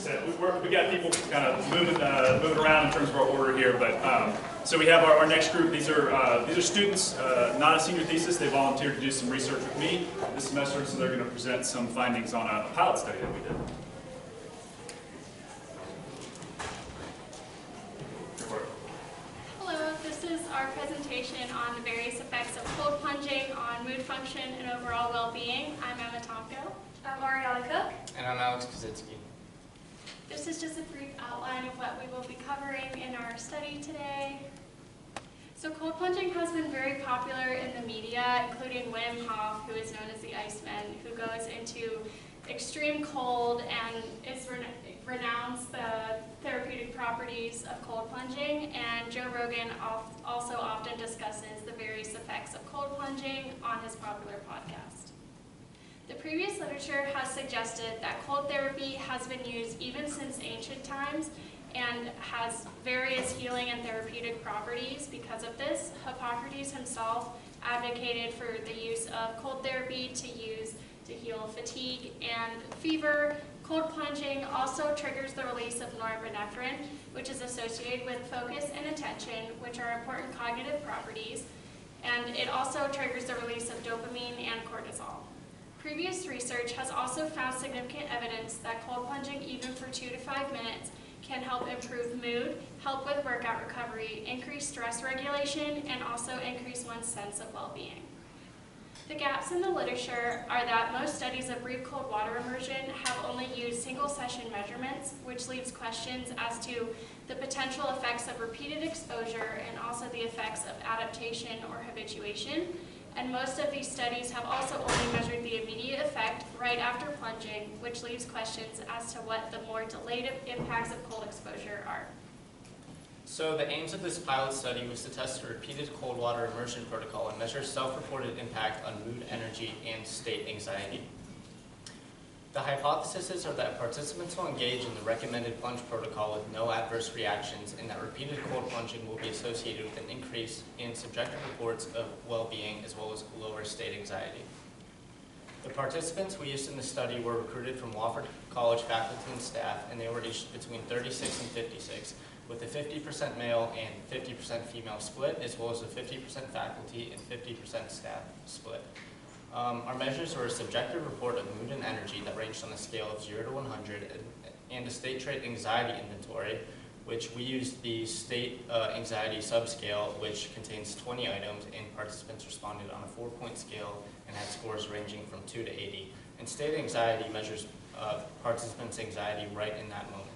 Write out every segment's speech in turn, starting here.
said, we got people kind of moving around in terms of our order here, but so we have our next group. These are students, not a senior thesis. They volunteered to do some research with me this semester, so they're going to present some findings on a pilot study that we did. Hello, this is our presentation on the various effects of cold plunging on mood function and overall well-being. I'm Emma Tomco. I'm Arianna. And I'm Alex Kuczynski. This is just a brief outline of what we will be covering in our study today. So cold plunging has been very popular in the media, including Wim Hof, who is known as the Iceman, who goes into extreme cold and renounces the therapeutic properties of cold plunging. And Joe Rogan also often discusses the various effects of cold plunging on his popular podcast. The previous literature has suggested that cold therapy has been used even since ancient times and has various healing and therapeutic properties because of this. Hippocrates himself advocated for the use of cold therapy to heal fatigue and fever. Cold plunging also triggers the release of norepinephrine, which is associated with focus and attention, which are important cognitive properties, and it also triggers the release of dopamine and cortisol. Previous research has also found significant evidence that cold plunging, even for 2 to 5 minutes, can help improve mood, help with workout recovery, increase stress regulation, and also increase one's sense of well-being. The gaps in the literature are that most studies of brief cold water immersion have only used single-session measurements, which leaves questions as to the potential effects of repeated exposure and also the effects of adaptation or habituation. And most of these studies have also only measured the immediate effect right after plunging, which leaves questions as to what the more delayed impacts of cold exposure are. So the aims of this pilot study was to test a repeated cold water immersion protocol and measure self-reported impact on mood, energy, and state anxiety. The hypotheses are that participants will engage in the recommended plunge protocol with no adverse reactions, and that repeated cold plunging will be associated with an increase in subjective reports of well-being as well as lower state anxiety. The participants we used in the study were recruited from Wofford College faculty and staff, and they were aged between 36 and 56, with a 50% male and 50% female split, as well as a 50% faculty and 50% staff split. Our measures were a subjective report of mood and energy that ranged on a scale of 0 to 100, and a state trait anxiety inventory, which we used the state anxiety subscale, which contains 20 items, and participants responded on a 4-point scale and had scores ranging from 2 to 80. And state anxiety measures participants' anxiety right in that moment.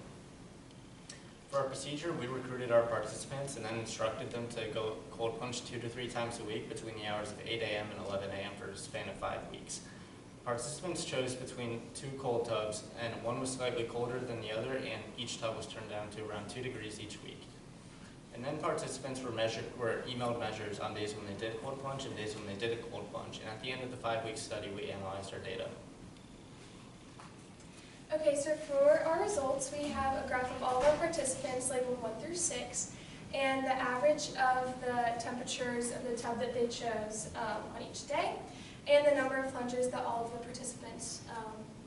For our procedure, we recruited our participants and then instructed them to go cold plunge 2 to 3 times a week between the hours of 8 a.m. and 11 a.m. for a span of 5 weeks. Participants chose between 2 cold tubs, and one was slightly colder than the other, and each tub was turned down to around 2 degrees each week. And then participants were emailed measures on days when they did cold plunge and days when they didn't cold plunge, and at the end of the 5-week study, we analyzed our data. Okay, so for our results, we have a graph of all of our participants labeled 1 through 6, and the average of the temperatures of the tub that they chose on each day, and the number of plunges that all of the participants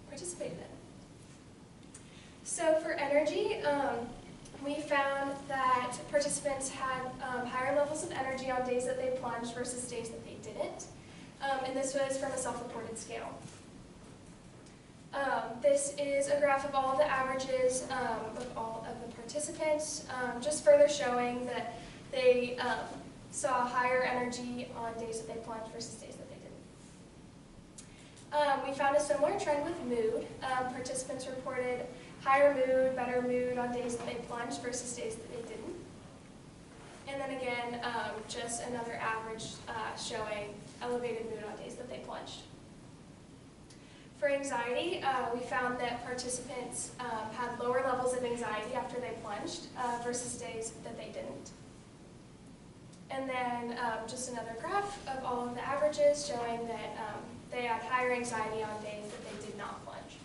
participated in. So for energy, we found that participants had higher levels of energy on days that they plunged versus days that they didn't, and this was from a self-reported scale. This is a graph of all of the averages of all of the participants, just further showing that they saw higher energy on days that they plunged versus days that they didn't. We found a similar trend with mood. Participants reported higher mood, better mood on days that they plunged versus days that they didn't. And then again, just another average showing elevated mood on days that they plunged. For anxiety, we found that participants had lower levels of anxiety after they plunged versus days that they didn't. And then just another graph of all of the averages showing that they had higher anxiety on days that they did not plunge.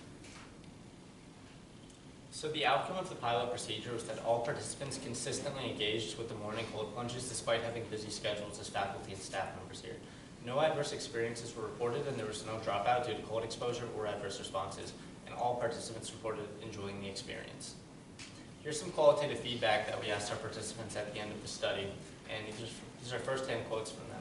So the outcome of the pilot procedure was that all participants consistently engaged with the morning cold plunges despite having busy schedules as faculty and staff members here. No adverse experiences were reported, and there was no dropout due to cold exposure or adverse responses. And all participants reported enjoying the experience. Here's some qualitative feedback that we asked our participants at the end of the study, and these are first-hand quotes from them.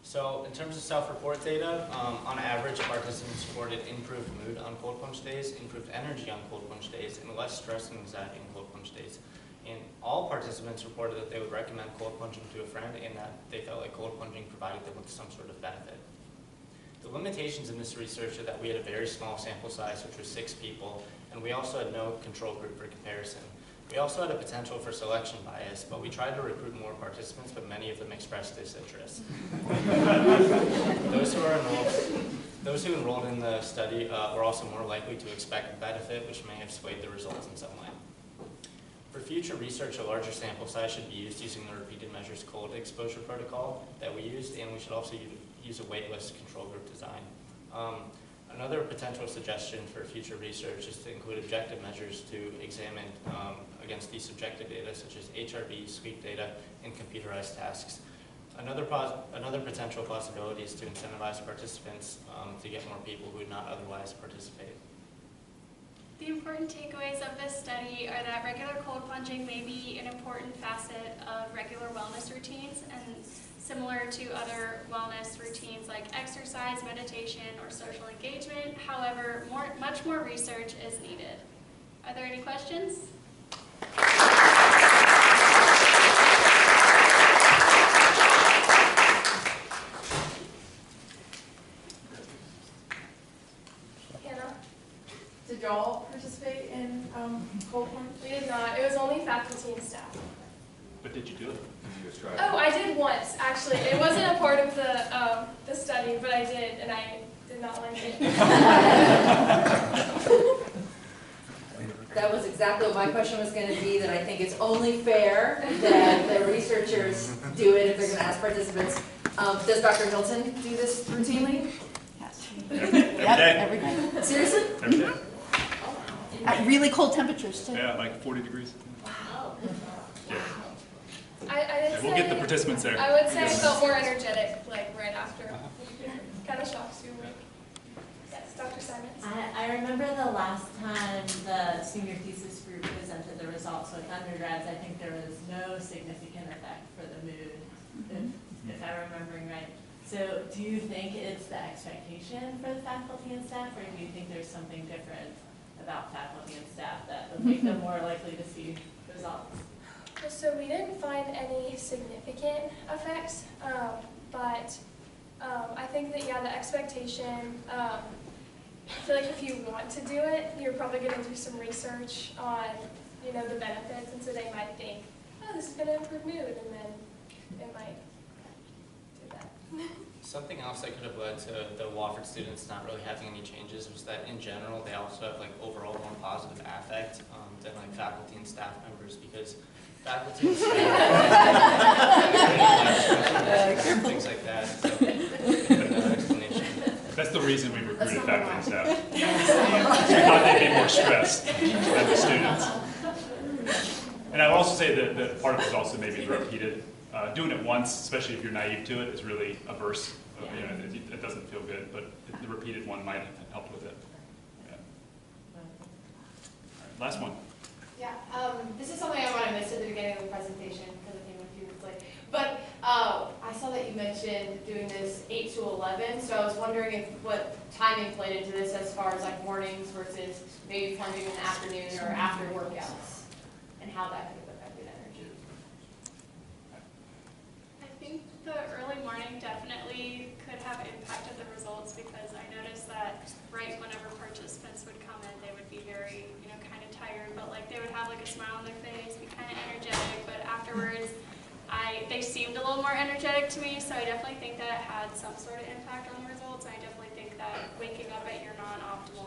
So in terms of self-report data, on average, participants reported improved mood on cold plunge days, improved energy on cold plunge days, and less stress and anxiety on cold plunge days. And all participants reported that they would recommend cold plunging to a friend and that they felt like cold plunging provided them with some sort of benefit. The limitations in this research are that we had a very small sample size, which was 6 people, and we also had no control group for comparison. We also had a potential for selection bias, but we tried to recruit more participants, but many of them expressed disinterest. Those who enrolled in the study were also more likely to expect a benefit, which may have swayed the results in some way. For future research, a larger sample size should be used using the repeated measures cold exposure protocol that we used, and we should also use a waitlist control group design. Another potential suggestion for future research is to include objective measures to examine against these subjective data, such as HRV, sweep data, and computerized tasks. Another potential possibility is to incentivize participants to get more people who would not otherwise participate. The important takeaways of this study are that regular cold plunging may be an important facet of regular wellness routines and similar to other wellness routines like exercise, meditation, or social engagement. However, much more research is needed. Are there any questions? Hannah? Did y'all participate in cold plunge? We did not. It was only faculty and staff. But did you do it? Oh, I did once, actually. It wasn't a part of the study, but I did, and I did not like it. That was exactly what my question was going to be, that I think it's only fair that the researchers do it if they're going to ask participants. Does Dr. Hilton do this routinely? Yes. Every day. Every day. Seriously? Every day. At really cold temperatures, too. Yeah, like 40 degrees. Yeah. I did We'll say, get the participants there. I would say I felt more energetic, like, right after. Kind of shocks you. Yes, Dr. Simons? I remember the last time the senior thesis group presented the results with undergrads, I think there was no significant effect for the mood, if I'm remembering right. So do you think it's the expectation for the faculty and staff, or do you think there's something different about faculty and staff that would make them more likely to see results? So we didn't find any significant effects, but I think that, yeah, the expectation, I feel like if you want to do it, you're probably going to do some research on, you know, the benefits, and so they might think, oh, this is going to improve mood, and then it might do that. Something else that could have led to the Wofford students not really having any changes was that in general they also have like overall more positive affect than like faculty and staff members, because faculty and staff things like that. So, another explanation. That's the reason we recruited faculty and staff. We thought they'd be more stressed than the students. And I would also say that part of it is also maybe the repeated. Doing it once, especially if you're naive to it, is really averse. You know, it doesn't feel good, but the repeated one might have helped with it. Yeah. All right, last one. Yeah, this is something I might have missed at the beginning of the presentation because I came a few minutes late. But I saw that you mentioned doing this 8 to 11, so I was wondering what timing played into this as far as like mornings versus maybe plunging in the afternoon or after workouts, and how that could have affected energy. I think the early morning definitely could have impacted the results, because I noticed that right whenever participants would come in, they would be very, you know, kind of tired, but like they would have like a smile on their face, be kind of energetic, but afterwards they seemed a little more energetic to me, so I definitely think that it had some sort of impact on the results. I definitely think that waking up at your non-optimal